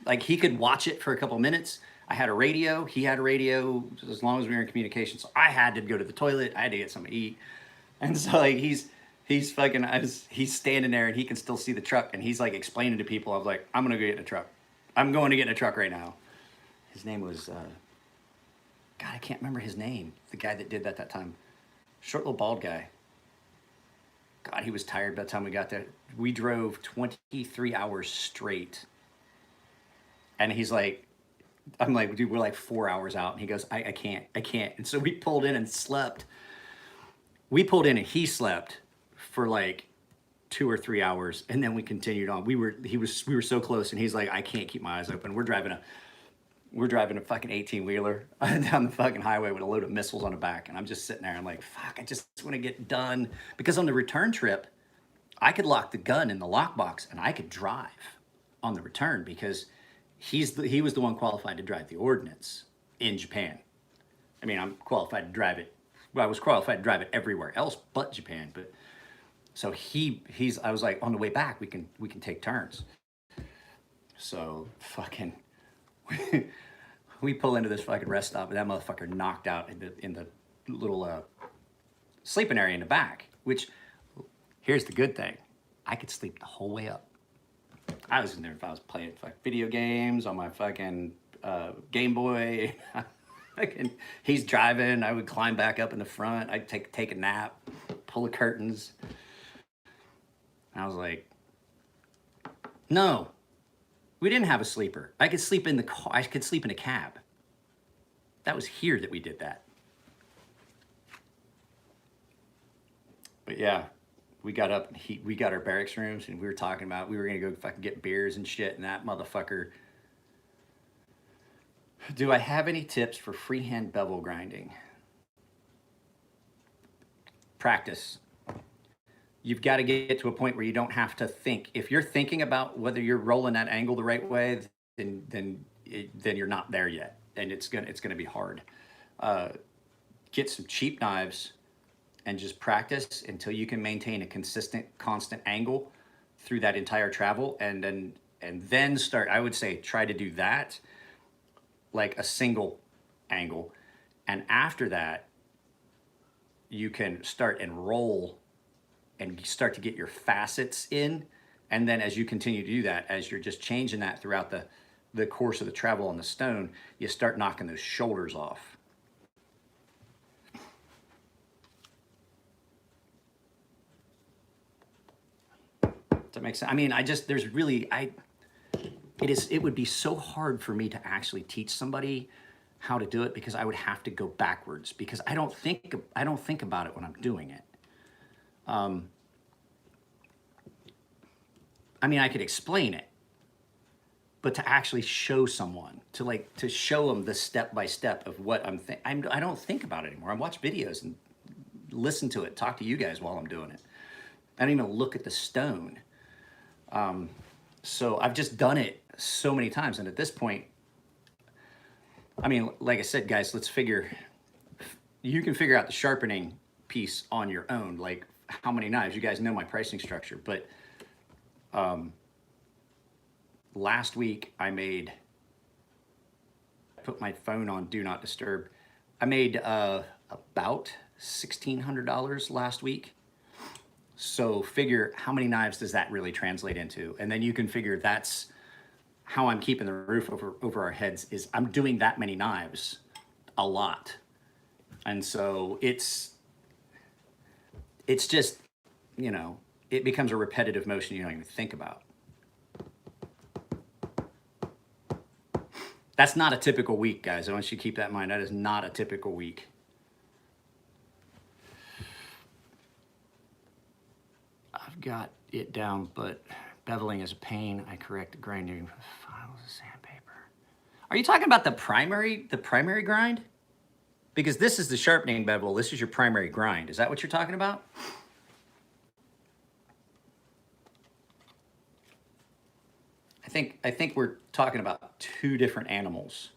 like he could watch it for a couple minutes. I had a radio. He had a radio as long as we were in communication. So I had to go to the toilet. I had to get something to eat. And so like he's standing there and he can still see the truck and he's like explaining to people. I was like, I'm going to go get in a truck. I'm going to get in a truck right now. His name was, God, I can't remember his name. The guy that did that time. Short little bald guy. God, he was tired by the time we got there. We drove 23 hours straight. And he's like, I'm like, dude, we're like 4 hours out. And he goes, I can't. And so we pulled in and slept. We pulled in and he slept for like 2 or 3 hours, and then we continued on. We were so close, and he's like, I can't keep my eyes open. We're driving a fucking 18-wheeler down the fucking highway with a load of missiles on the back, and I'm just sitting there. I'm like, fuck, I just want to get done, because on the return trip, I could lock the gun in the lockbox and I could drive on the return, because he was the one qualified to drive the ordnance in Japan. I mean, I'm qualified to drive it. Well, I was qualified to drive it everywhere else but Japan. But so he's. I was like, on the way back, we can take turns. So fucking, we pull into this fucking rest stop, and that motherfucker knocked out in the little sleeping area in the back. Which, here's the good thing, I could sleep the whole way up. I was in there if I was playing video games on my fucking Game Boy. He's driving. I would climb back up in the front. I'd take a nap, pull the curtains. I was like, no, we didn't have a sleeper. I could sleep in the car. I could sleep in a cab. That was here that we did that. But yeah, we got up and we got our barracks rooms, and we were talking about we were gonna go fucking get beers and shit, and that motherfucker. Do I have any tips for freehand bevel grinding? Practice. You've got to get to a point where you don't have to think. If you're thinking about whether you're rolling that angle the right way, then you're not there yet, and it's gonna be hard. Get some cheap knives and just practice until you can maintain a constant angle through that entire travel, and then start. I would say try to do that like a single angle, and after that you can start and roll and start to get your facets in. And then as you continue to do that, as you're just changing that throughout the course of the travel on the stone, you start knocking those shoulders off. Does that make sense? I mean, it would be so hard for me to actually teach somebody how to do it, because I would have to go backwards, because I don't think about it when I'm doing it. I mean, I could explain it, but to actually show someone, to show them the step by step of what I don't think about it anymore. I watch videos and listen to it, talk to you guys while I'm doing it. I don't even look at the stone. So I've just done it so many times, and at this point, I mean, like I said, guys, you can figure out the sharpening piece on your own, like how many knives. You guys know my pricing structure, but last week I put my phone on Do Not Disturb. I made about $1,600 last week. So figure how many knives does that really translate into? And then you can figure that's how I'm keeping the roof over our heads, is I'm doing that many knives a lot. And so it's just, it becomes a repetitive motion you don't even think about. That's not a typical week, guys. I want you to keep that in mind. That is not a typical week. I've got it down, but beveling is a pain. I correct the grinding files of sandpaper. Are you talking about the primary grind? Because this is the sharpening bevel. This is your primary grind. Is that what you're talking about? I think we're talking about two different animals.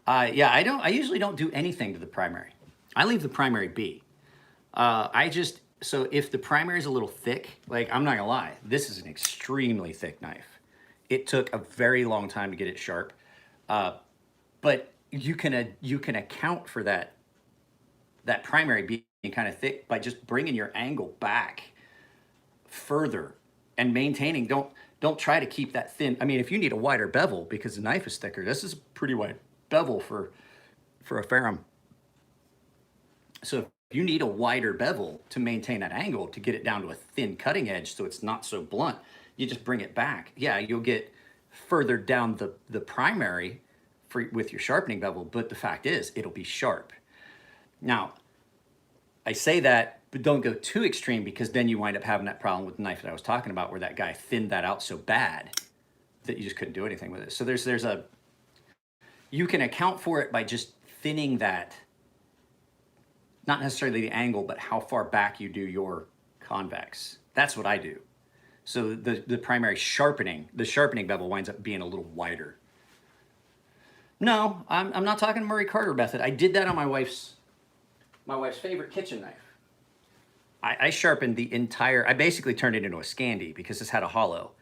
Yeah, I usually don't do anything to the primary. I leave the primary be. So if the primary is a little thick, like, I'm not gonna lie, this is an extremely thick knife. It took a very long time to get it sharp, but you can account for that primary being kind of thick by just bringing your angle back further and maintaining. Don't try to keep that thin. I mean, if you need a wider bevel because the knife is thicker, this is a pretty wide bevel for a Ferrum. So if you need a wider bevel to maintain that angle, to get it down to a thin cutting edge so it's not so blunt, you just bring it back. Yeah, you'll get further down the primary with your sharpening bevel, but the fact is it'll be sharp. Now, I say that, but don't go too extreme, because then you wind up having that problem with the knife that I was talking about, where that guy thinned that out so bad that you just couldn't do anything with it. So you can account for it by just thinning that, not necessarily the angle, but how far back you do your convex. That's what I do. So the primary sharpening, the sharpening bevel winds up being a little wider. No, I'm not talking Murray Carter method. I did that on my wife's favorite kitchen knife. I sharpened the entire, I basically turned it into a Scandi because this had a hollow.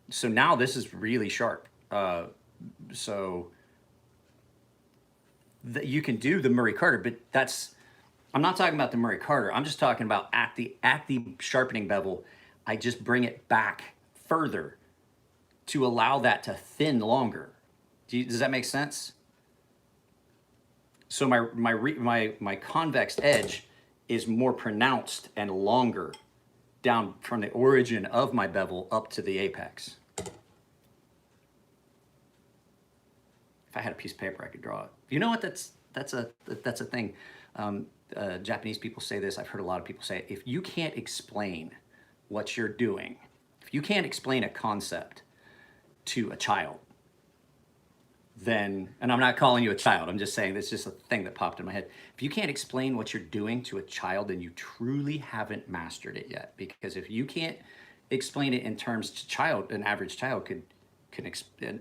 So now this is really sharp. You can do the Murray Carter, but I'm not talking about the Murray Carter. I'm just talking about at the sharpening bevel, I just bring it back further to allow that to thin longer. Does that make sense? So my convex edge is more pronounced and longer down from the origin of my bevel up to the apex. If I had a piece of paper, I could draw it. You know what? That's a thing. Japanese people say this. I've heard a lot of people say it. If you can't explain what you're doing, if you can't explain a concept to a child, then, and I'm not calling you a child, I'm just saying it's just a thing that popped in my head. If you can't explain what you're doing to a child, then you truly haven't mastered it yet. Because if you can't explain it in terms to an average child can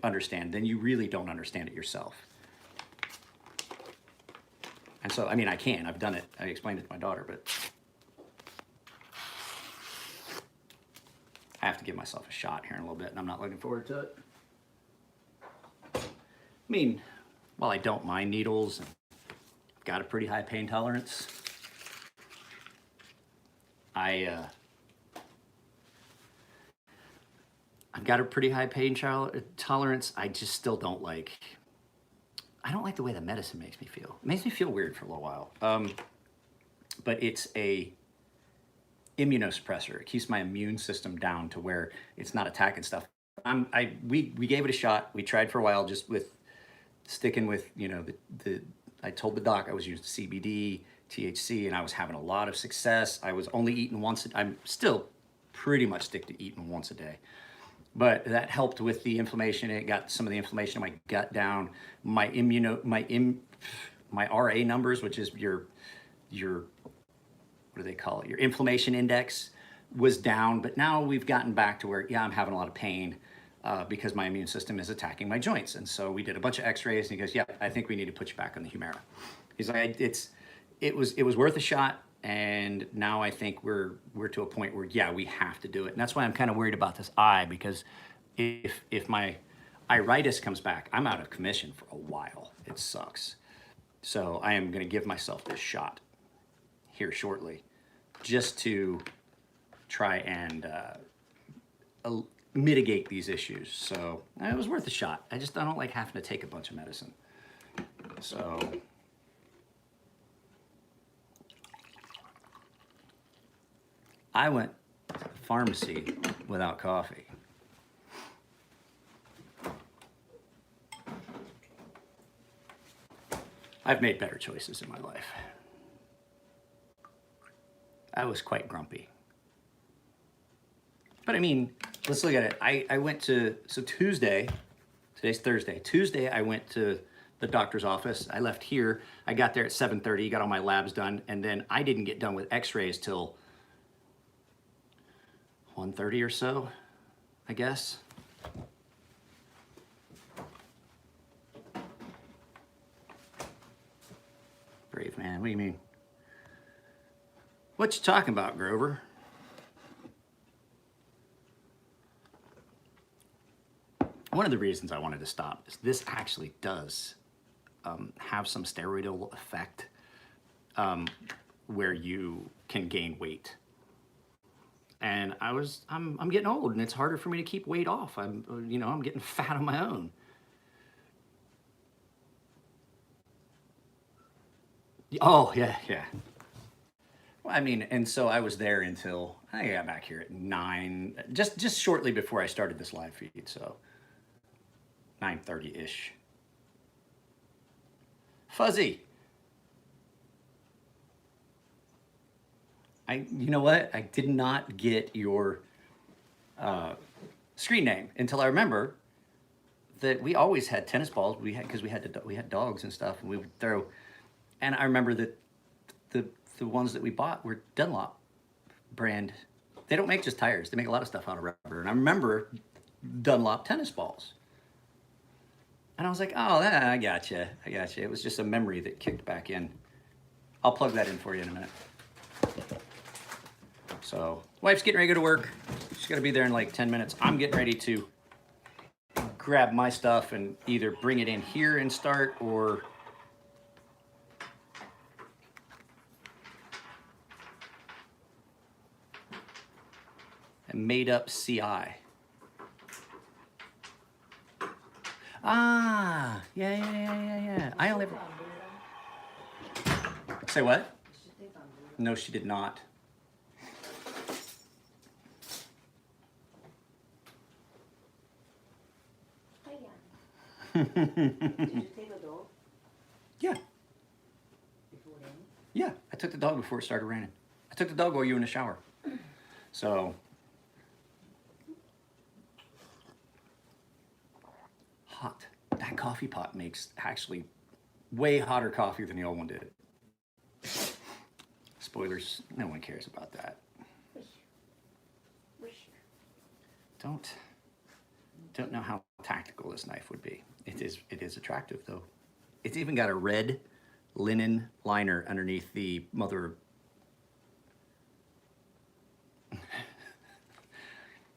understand, then you really don't understand it yourself. And so, I mean, I've done it. I explained it to my daughter, but I have to give myself a shot here in a little bit, and I'm not looking forward to it. I mean, while I don't mind needles, and I've got a pretty high pain tolerance, I've got a pretty high pain tolerance. I just still don't like, I don't like the way the medicine makes me feel. It makes me feel weird for a little while. But it's a immunosuppressor. It keeps my immune system down to where it's not attacking stuff. We gave it a shot. We tried for a while just with sticking with, I told the doc I was using CBD, THC, and I was having a lot of success. I was only eating once. I'm still pretty much stick to eating once a day. But that helped with the inflammation. It got some of the inflammation in my gut down. My RA numbers, which is your what do they call it? Your inflammation index was down. But now we've gotten back to where, I'm having a lot of pain because my immune system is attacking my joints. And so we did a bunch of X-rays, and he goes, I think we need to put you back on the Humira. He's like, it was worth a shot. And now I think we're to a point where, we have to do it. And that's why I'm kind of worried about this eye, because if my iritis comes back, I'm out of commission for a while. It sucks. So I am going to give myself this shot here shortly, just to try and mitigate these issues. So it was worth a shot. I don't like having to take a bunch of medicine. So I went to the pharmacy without coffee. I've made better choices in my life. I was quite grumpy. But I mean, let's look at it. I went to, Tuesday, today's Thursday. Tuesday, I went to the doctor's office. I left here. I got there at 7:30, got all my labs done, and then I didn't get done with x-rays till 1:30 or so, I guess. Brave man, what do you mean? What you talking about, Grover? One of the reasons I wanted to stop is this actually does have some steroidal effect where you can gain weight. And I'm getting old, and it's harder for me to keep weight off. I'm getting fat on my own. Oh, yeah. Well, I mean, and so I was there until I got back here at 9, just shortly before I started this live feed. So 9:30-ish. Fuzzy. You know what? I did not get your screen name until I remember that we always had tennis balls. Because we had dogs and stuff, and we would throw. And I remember that the ones that we bought were Dunlop brand. They don't make just tires. They make a lot of stuff out of rubber. And I remember Dunlop tennis balls. And I was like, oh, I gotcha. It was just a memory that kicked back in. I'll plug that in for you in a minute. So, wife's getting ready to go to work. She's got to be there in like 10 minutes. I'm getting ready to grab my stuff and either bring it in here and start, or a made up CI. Ah, yeah. I only say what? No, she did not. Did you take a dog? Yeah. Before then? Yeah, I took the dog before it started raining. I took the dog while you were in the shower. So, hot. That coffee pot makes actually way hotter coffee than the old one did. Spoilers, no one cares about that. Don't know how tactical this knife would be. It is attractive though. It's even got a red linen liner underneath the mother.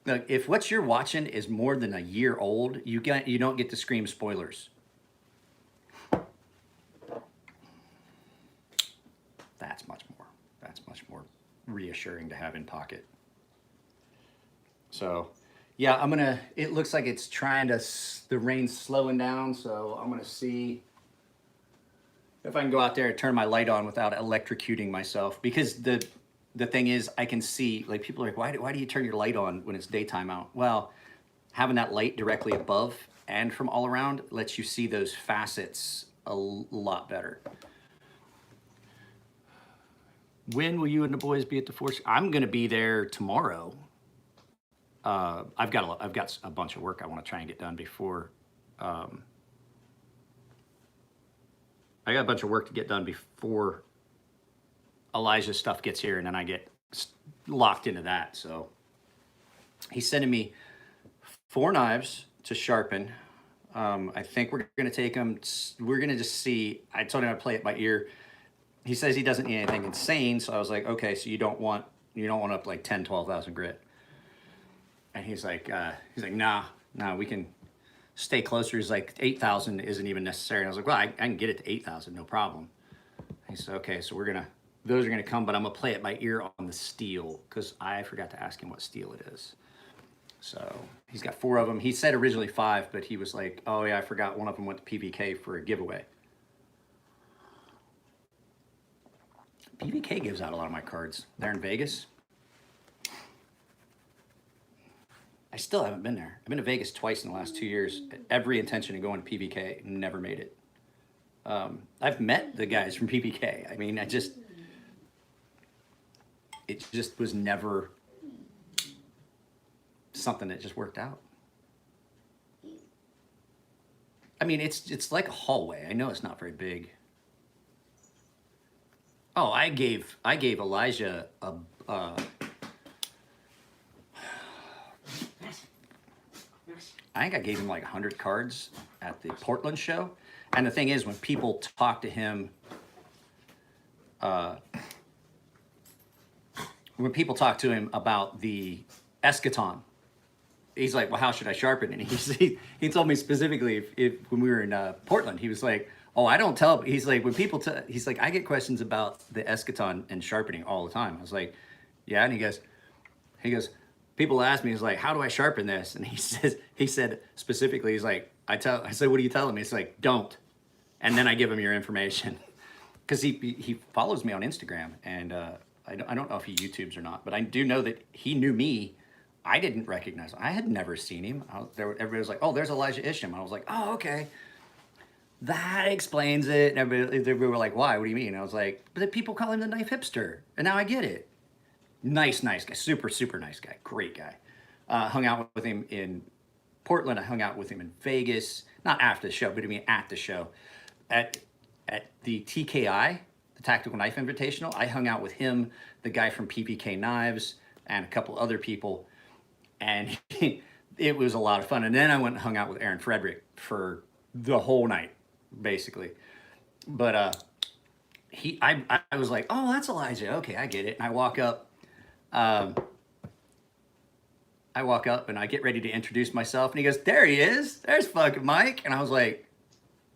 Look, if what you're watching is more than a year old, you don't get to scream spoilers. That's much more reassuring to have in pocket. So, yeah, it looks like it's the rain's slowing down, so I'm gonna see if I can go out there and turn my light on without electrocuting myself. Because the thing is, I can see, like, people are like, why do you turn your light on when it's daytime out? Well, having that light directly above and from all around lets you see those facets a lot better. When will you and the boys be at the Force? I'm gonna be there tomorrow. I've got a bunch of work I want to try and get done before. I got a bunch of work to get done before Elijah's stuff gets here, and then I get locked into that. So he's sending me 4 knives to sharpen. I think we're gonna take them. We're gonna just see. I told him I'd play it by ear. He says he doesn't need anything insane, so I was like, okay, so you don't want up like 10, 12,000 grit. And he's like, nah, we can stay closer. He's like, 8,000 isn't even necessary. And I was like, well, I can get it to 8,000, no problem. He said, okay, so those are gonna come, but I'm gonna play it by ear on the steel, because I forgot to ask him what steel it is. So he's got 4 of them. He said originally 5, but he was like, oh yeah, I forgot one of them went to PVK for a giveaway. PVK gives out a lot of my cards. They're in Vegas. I still haven't been there. I've been to Vegas twice in the last 2 years. Every intention of going to PVK, never made it. I've met the guys from PVK. I mean, it just was never something that just worked out. I mean, it's like a hallway. I know it's not very big. Oh, I gave Elijah I think I gave him like 100 cards at the Portland show. And the thing is, when people talk to him, about the eschaton, he's like, well, how should I sharpen it? And he told me specifically if when we were in Portland, he was like, oh, I don't tell. He's like, when people, he's like, I get questions about the eschaton and sharpening all the time. I was like, yeah. And he goes, people ask me, he's like, how do I sharpen this? And he said specifically, he's like, I said, what do you tell him? He's like, don't. And then I give him your information. Because he follows me on Instagram, and I don't know if he YouTubes or not, but I do know that he knew me. I didn't recognize him. I had never seen him. Everybody was like, oh, there's Elijah Isham. I was like, oh, okay. That explains it. And everybody were like, why? What do you mean? I was like, but people call him the knife hipster. And now I get it. Nice guy. Super, super nice guy. Great guy. Hung out with him in Portland. I hung out with him in Vegas. Not after the show, but I mean at the show. At the TKI, the Tactical Knife Invitational, I hung out with him, the guy from PPK Knives, and a couple other people. And it was a lot of fun. And then I went and hung out with Aaron Frederick for the whole night, basically. But I was like, oh, that's Elijah. Okay, I get it. And I walk up. And I get ready to introduce myself. And he goes, there he is. There's fucking Mike. And I was like,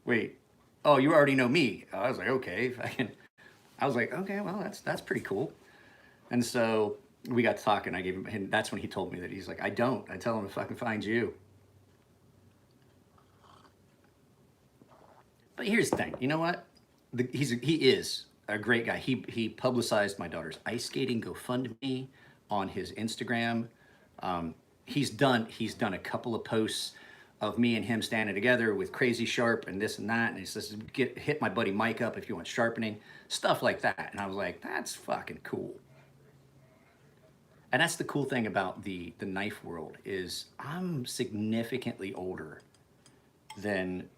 wait, oh, you already know me. I was like, okay. I was like, okay, well, that's pretty cool. And so we got to talking. I gave him, and that's when he told me that. He's like, I don't. I tell him to fucking find you. But here's the thing. You know what? He is a great guy. He publicized my daughter's ice skating GoFundMe on his Instagram. He's done a couple of posts of me and him standing together with Crazy Sharp and this and that. And he says, hit my buddy Mike up if you want sharpening, stuff like that. And I was like, that's fucking cool. And that's the cool thing about the knife world is I'm significantly older than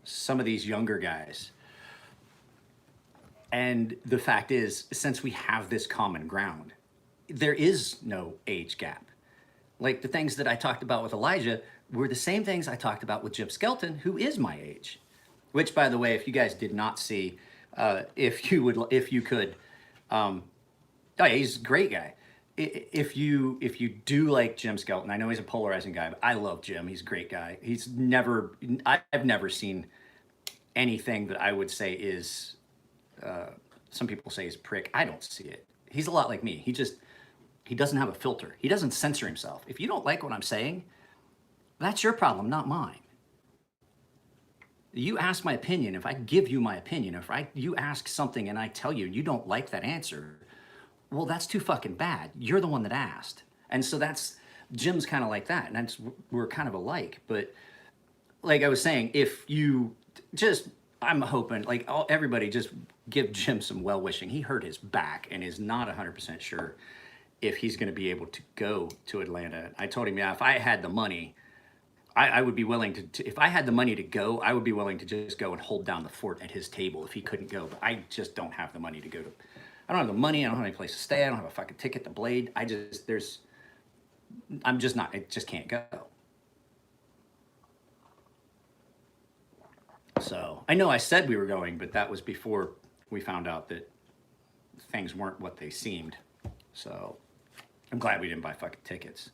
some of these younger guys. And the fact is, since we have this common ground, there is no age gap. Like the things that I talked about with Elijah were the same things I talked about with Jim Skelton, who is my age. Which, by the way, if you guys did not see, if you could, oh yeah, he's a great guy. If you do like Jim Skelton, I know he's a polarizing guy, but I love Jim. He's a great guy. I've never seen anything that I would say is, some people say is prick. I don't see it. He's a lot like me. He doesn't have a filter. He doesn't censor himself. If you don't like what I'm saying, that's your problem, not mine. You ask my opinion. If I give you my opinion, you ask something and I tell you, and you don't like that answer, well, that's too fucking bad. You're the one that asked. And so Jim's kind of like that. And we're kind of alike. But like I was saying, if you I'm hoping, like everybody just give Jim some well-wishing. He hurt his back and is not 100% sure if he's going to be able to go to Atlanta. I told him, yeah, if I had the money, I would be willing to, if I had the money to go, I would be willing to just go and hold down the fort at his table if he couldn't go. But I just don't have the money to go to, I don't have the money. I don't have any place to stay. I don't have a fucking ticket to Blade. I just can't go. So I know I said we were going, but that was before we found out that things weren't what they seemed. So I'm glad we didn't buy fucking tickets.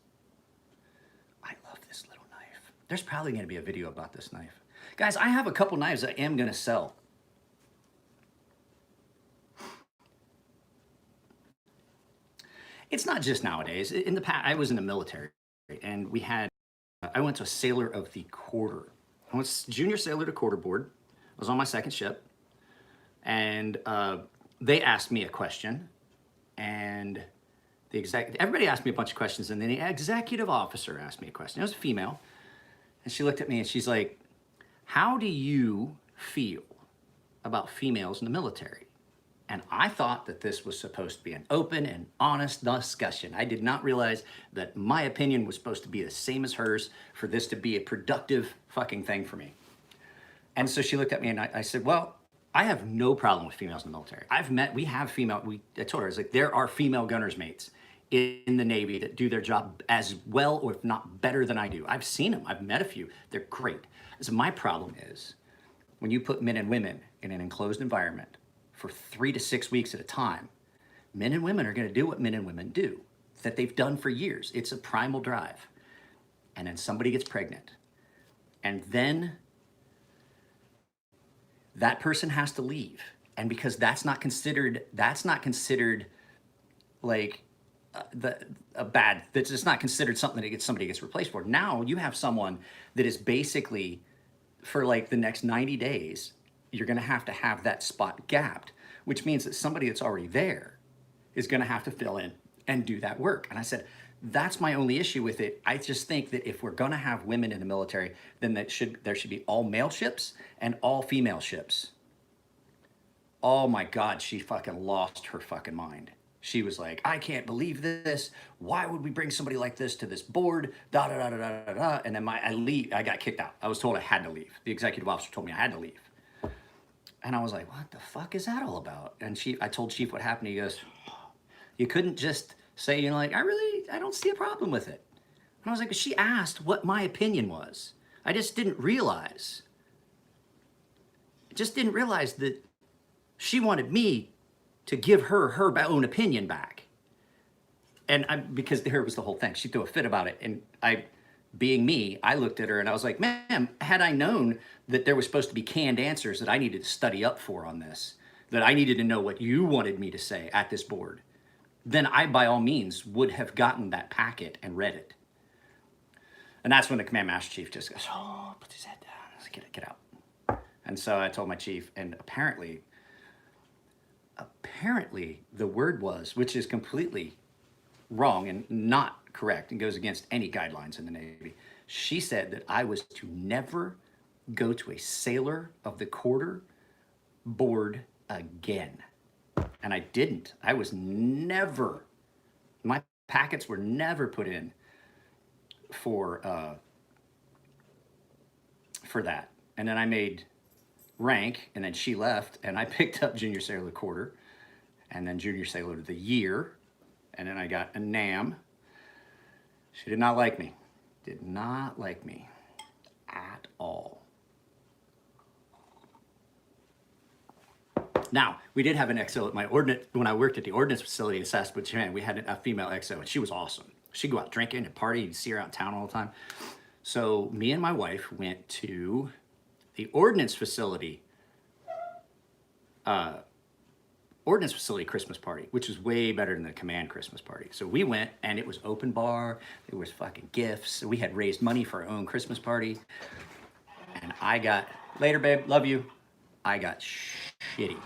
I love this little knife. There's probably going to be a video about this knife. Guys, I have a couple knives I am going to sell. It's not just nowadays. In the past, I was in the military, and I went to a Sailor of the Quarter. I was junior sailor to quarter board. I was on my second ship, and they asked me a question, and everybody asked me a bunch of questions, and then the executive officer asked me a question. It was a female, and she looked at me and she's like, how do you feel about females in the military? And I thought that this was supposed to be an open and honest discussion. I did not realize that my opinion was supposed to be the same as hers for this to be a productive fucking thing for me. And so she looked at me and I said, well, I have no problem with females in the military. I told her, I was like, there are female gunner's mates in the Navy that do their job as well or if not better than I do. I've seen them. I've met a few. They're great. So my problem is when you put men and women in an enclosed environment for 3 to 6 weeks at a time, men and women are going to do what men and women do, that they've done for years. It's a primal drive. And then somebody gets pregnant. And then that person has to leave. And because that's not considered like that's just not considered something that somebody gets replaced for. Now you have someone that is basically for like the next 90 days, you're going to have that spot gapped, which means that somebody that's already there is going to have to fill in and do that work. And I said, That's my only issue with it. I just think that if we're gonna have women in the military, then there should be all male ships and all female ships. Oh my God, she fucking lost her fucking mind. She was like, I can't believe this. Why would we bring somebody like this to this board? Da da da da da da da. And then I got kicked out. I was told I had to leave. The executive officer told me I had to leave. And I was like, what the fuck is that all about? And I told Chief what happened. He goes, you couldn't just say, like, I don't see a problem with it. And I was like, she asked what my opinion was. I just didn't realize. That she wanted me to give her own opinion back. And because here was the whole thing. She threw a fit about it. And being me, I looked at her and I was like, ma'am, had I known that there was supposed to be canned answers that I needed to study up for on this, that I needed to know what you wanted me to say at this board, then I, by all means, would have gotten that packet and read it. And that's when the Command Master Chief just goes, oh, put his head down. I was like, get out. And so I told my chief, and apparently the word was, which is completely wrong and not correct and goes against any guidelines in the Navy. She said that I was to never go to a sailor of the quarter board again. And I didn't. I was never, my packets were never put in for that. And then I made rank, and then she left, and I picked up Junior Sailor of the Quarter, and then Junior Sailor of the Year, and then I got a NAM. She did not like me. Did not like me at all. Now, we did have an XO at my ordnance, when I worked at the ordnance facility in Saskatchewan, we had a female XO, and she was awesome. She'd go out drinking and party, you'd see her out in town all the time. So me and my wife went to the ordnance facility Christmas party, which was way better than the command Christmas party. So we went, and it was open bar, there was fucking gifts. We had raised money for our own Christmas party. And I got, later babe, love you. I got shitty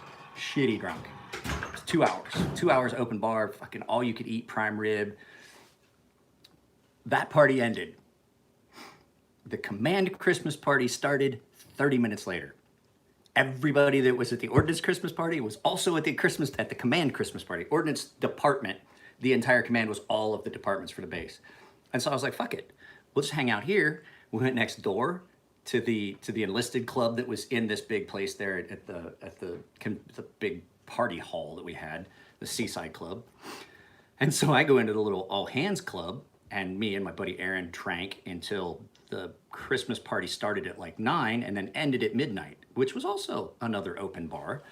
drunk. It was 2 hours, 2 hours open bar, fucking all you could eat prime rib. That party ended. The command Christmas party started 30 minutes later. Everybody that was at the ordnance Christmas party was also at the command Christmas party. Ordnance department, the entire command was all of the departments for the base. And so I was like, fuck it, we'll just hang out here. We went next door to the enlisted club that was in this big place there at the big party hall that we had, the Seaside Club. And so I go into the little all hands club, and me and my buddy Aaron drank until the Christmas party started at like 9 and then ended at midnight, which was also another open bar.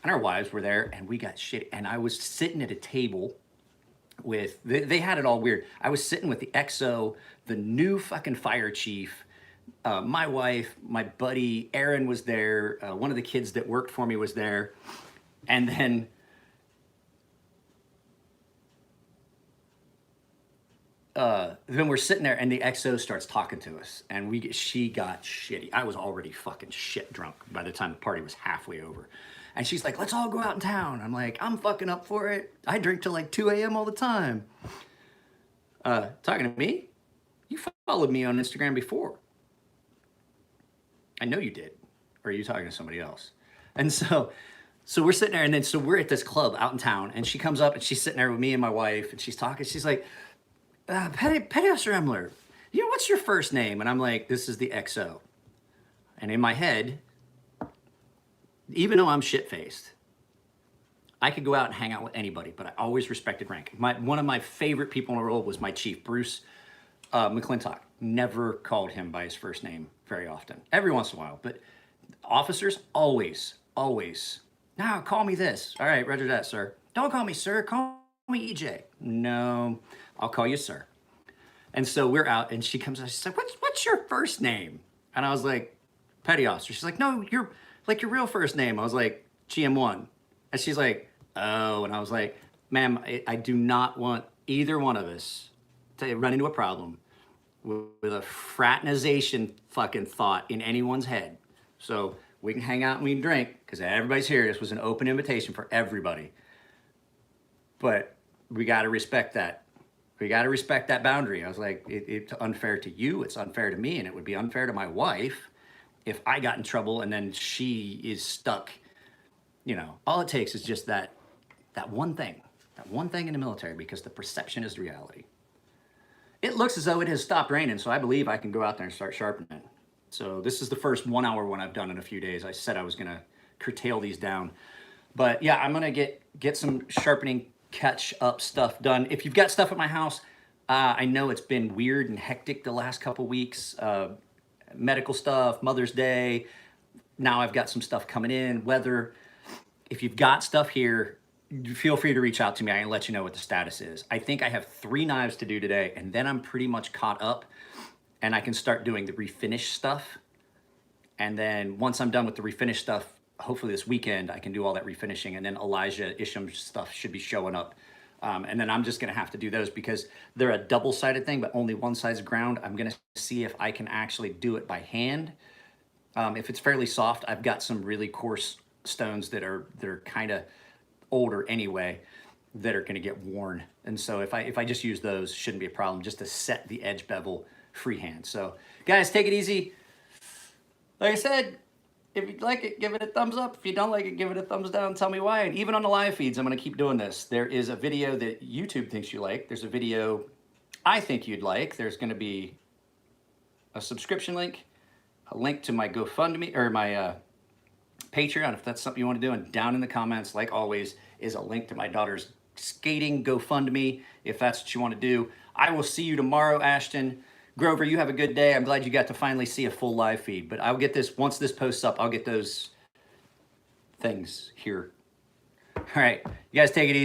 And our wives were there, and we got shit. And I was sitting at a table with, they had it all weird. I was sitting with the XO, the new fucking fire chief, my wife, my buddy Aaron was there. One of the kids that worked for me was there. And then we're sitting there, and the XO starts talking to us, and she got shitty. I was already fucking shit drunk by the time the party was halfway over. And she's like, let's all go out in town. I'm like, I'm fucking up for it. I drink till like 2 a.m. all the time. Talking to me? You followed me on Instagram before. I know you did. Or are you talking to somebody else? And so we're sitting there, and then so we're at this club out in town, and she comes up, and she's sitting there with me and my wife, and she's talking. She's like, Petty Officer Emler, what's your first name? And I'm like, this is the XO. And in my head, even though I'm shit-faced, I could go out and hang out with anybody, but I always respected rank. One of my favorite people in the world was my chief, Bruce McClintock. Never called him by his first name very often. Every once in a while, but officers always. Now, call me this. All right, roger that, sir. Don't call me sir, call me EJ. No, I'll call you sir. And so we're out, and she comes out, she's like, what's your first name? And I was like, Petty Officer. She's like, no, your real first name. I was like, GM1. And she's like, oh, and I was like, ma'am, I do not want either one of us to run into a problem with a fraternization fucking thought in anyone's head. So we can hang out and we can drink, because everybody's here. This was an open invitation for everybody. But we got to respect that. We got to respect that boundary. I was like, it's unfair to you. It's unfair to me. And it would be unfair to my wife if I got in trouble and then she is stuck. You know, all it takes is just that one thing in the military, because the perception is the reality. It looks as though it has stopped raining, so I believe I can go out there and start sharpening. So this is the first 1 hour one I've done in a few days. I said I was gonna curtail these down. But yeah, I'm gonna get some sharpening catch up stuff done. If you've got stuff at my house, I know it's been weird and hectic the last couple weeks. Medical stuff, Mother's Day. Now I've got some stuff coming in, weather. If you've got stuff here, feel free to reach out to me. I can let you know what the status is. I think I have 3 knives to do today, and then I'm pretty much caught up, and I can start doing the refinish stuff. And then once I'm done with the refinish stuff, hopefully this weekend, I can do all that refinishing, and then Elijah Isham's stuff should be showing up. And then I'm just gonna have to do those because they're a double-sided thing, but only one side's ground. I'm gonna see if I can actually do it by hand. If it's fairly soft, I've got some really coarse stones that are kind of older anyway that are going to get worn, and so if I just use those, shouldn't be a problem, just to set the edge bevel freehand. So guys, take it easy. Like I said, if you like it, give it a thumbs up. If you don't like it, give it a thumbs down. Tell me why. And even on the live feeds, I'm going to keep doing this. There is a video that YouTube thinks you like. There's a video I think you'd like. There's going to be a subscription link, a link to my GoFundMe or my Patreon, if that's something you want to do. And down in the comments, like always, is a link to my daughter's skating GoFundMe, if that's what you want to do. I will see you tomorrow, Ashton. Grover, you have a good day. I'm glad you got to finally see a full live feed. But I'll get this, once this posts up, I'll get those things here. All right, you guys take it easy.